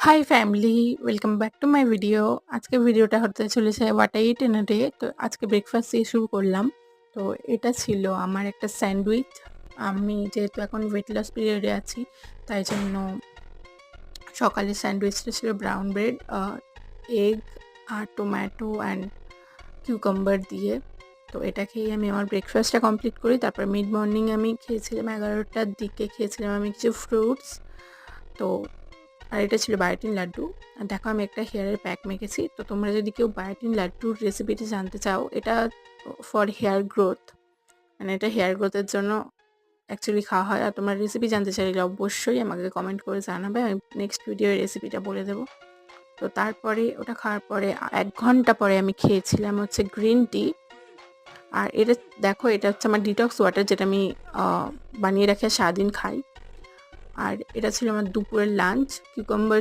High family, welcome back to my video. আজকে ভিডিওটা হতে চলেছে what I eat in a day. তো আজকে ব্রেকফাস্ট দিয়ে শুরু করলাম। তো এটা ছিল আমার একটা স্যান্ডউইচ। আমি যেহেতু এখন ওয়েট লস পিরিয়ডে আছি, তাই জন্য সকালের স্যান্ডউইচটা ছিল ব্রাউন ব্রেড, এগ আর টমেটো অ্যান্ড কিউকাম্বার দিয়ে। তো এটা খেয়েই আমি আমার ব্রেকফাস্টটা কমপ্লিট করি। তারপর মিড মর্নিং আমি খেয়েছিলাম 11টার দিকে, খেয়েছিলাম আমি কিছু ফ্রুটস। তো আর এটা ছিল বায়োটিন লাড্ডু। আর দেখো আমি একটা হেয়ারের প্যাক মেখেছি। তো তোমরা যদি কেউ বায়োটিন লাড্ডুর রেসিপিটা জানতে চাও, এটা ফর হেয়ার গ্রোথ, মানে এটা হেয়ার গ্রোথের জন্য অ্যাকচুয়ালি খাওয়া হয়। আর তোমরা রেসিপি জানতে চাইলে অবশ্যই আমাকে কমেন্ট করে জানাবে, আমি নেক্সট ভিডিওর রেসিপিটা বলে দেবো। তো তারপরে ওটা খাওয়ার পরে 1 ঘন্টা পরে আমি খেয়েছিলাম হচ্ছে গ্রিন টি। আর এটা দেখো, এটা হচ্ছে আমার ডিটক্স ওয়াটার, যেটা আমি বানিয়ে রাখি আর সারাদিন খাই। আর এটা ছিল আমার দুপুরের লাঞ্চ। কিউকাম্বার